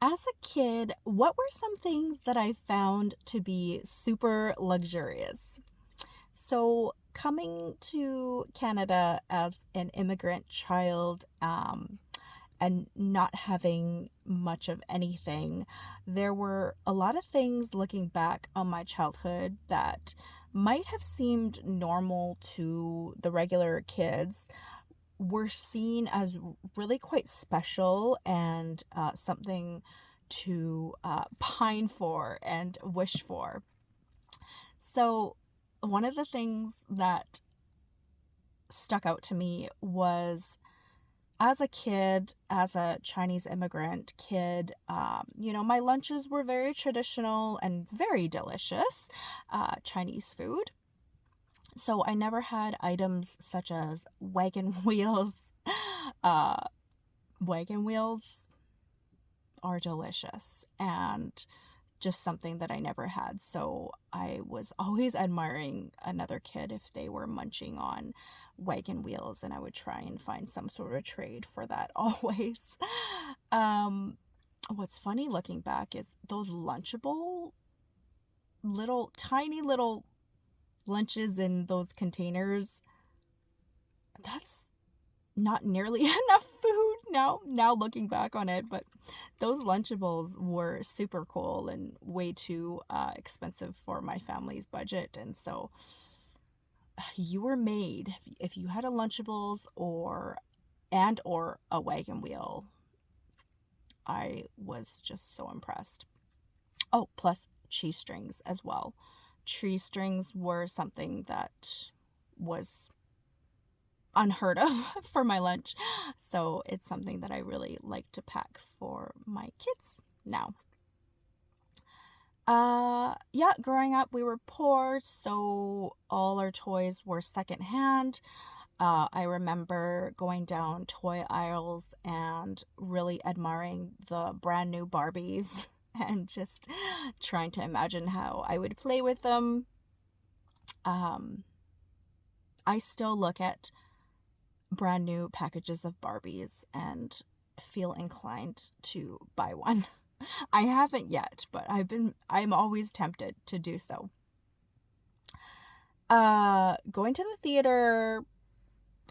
As a kid, what were some things that I found to be super luxurious? So, coming to Canada as an immigrant child, and not having much of anything, there were a lot of things looking back on my childhood that might have seemed normal to the regular kids were seen as really quite special and something to pine for and wish for. So, one of the things that stuck out to me was as a kid, as a Chinese immigrant kid, my lunches were very traditional and very delicious Chinese food. So I never had items such as wagon wheels. Uh, Wagon wheels are delicious and just something that I never had. So I was always admiring another kid if they were munching on wagon wheels, and I would try and find some sort of trade for that always. Um, what's funny looking back is those Lunchable little tiny little lunches in those containers. That's not nearly enough food now looking back on it, but those lunchables were super cool and way too expensive for my family's budget. And so you were made if you had a lunchables or a wagon wheel. I was just so impressed. Oh, plus cheese strings as well. Cheese strings were something that was unheard of for my lunch. So it's something that I really like to pack for my kids now. Yeah, growing up we were poor, so all our toys were secondhand. I remember going down toy aisles and really admiring the brand new Barbies and just trying to imagine how I would play with them. Um, I still look at brand new packages of Barbies and feel inclined to buy one. I haven't yet, but I'm always tempted to do so. Going to the theater,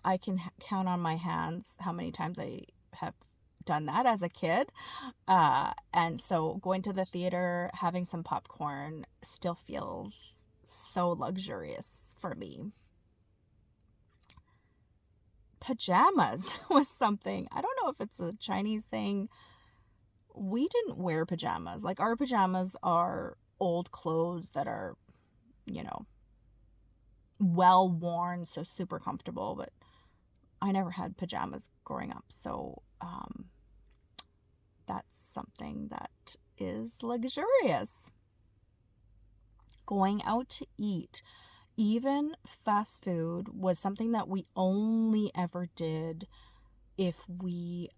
I can count on my hands how many times I have done that as a kid. And so going to the theater, having some popcorn still feels so luxurious for me. Pajamas was something. I don't know if it's a Chinese thing. We didn't wear pajamas. Like, our pajamas are old clothes that are, you know, well worn, so super comfortable, but I never had pajamas growing up. So, that's something that is luxurious. Going out to eat, even fast food, was something that we only ever did if we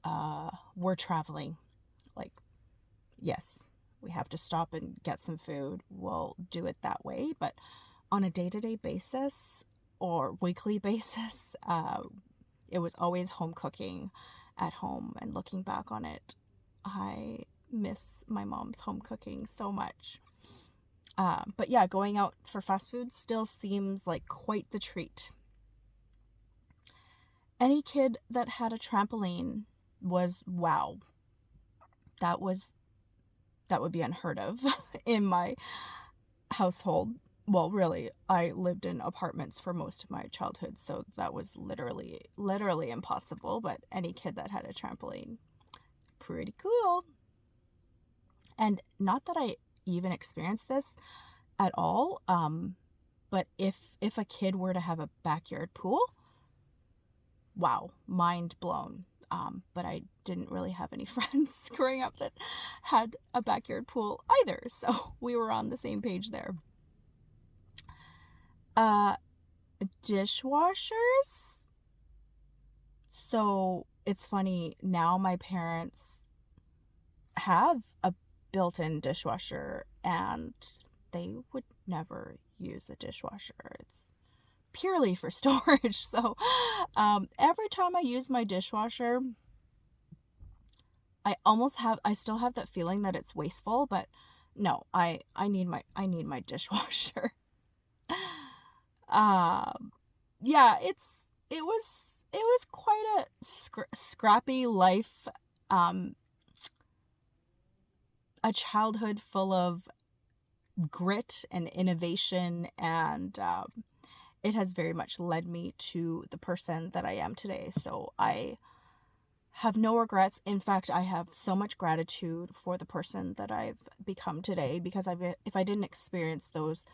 were traveling. Like, yes, we have to stop and get some food. We'll do it that way. But on a day to day basis or weekly basis, it was always home cooking at home. And looking back on it, I miss my mom's home cooking so much. But yeah, going out for fast food still seems like quite the treat. Any kid that had a trampoline was wow. That was that would be unheard of in my household. Well, really, I lived in apartments for most of my childhood, so that was literally impossible, but any kid that had a trampoline, pretty cool. And not that I even experienced this at all, but if a kid were to have a backyard pool, wow, mind blown. But I didn't really have any friends growing up that had a backyard pool either, so we were on the same page there. Uh, Dishwashers. So it's funny, now my parents have a built-in dishwasher and they would never use a dishwasher. It's purely for storage. So every time I use my dishwasher, I still have that feeling that it's wasteful, but no, I need my dishwasher. Um, yeah, it was quite a scrappy life, um, a childhood full of grit and innovation, and it has very much led me to the person that I am today. So I have no regrets. In fact, I have so much gratitude for the person that I've become today, because if I didn't experience those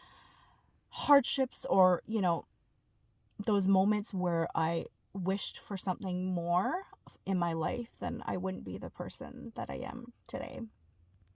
hardships, or, those moments where I wished for something more in my life, then I wouldn't be the person that I am today.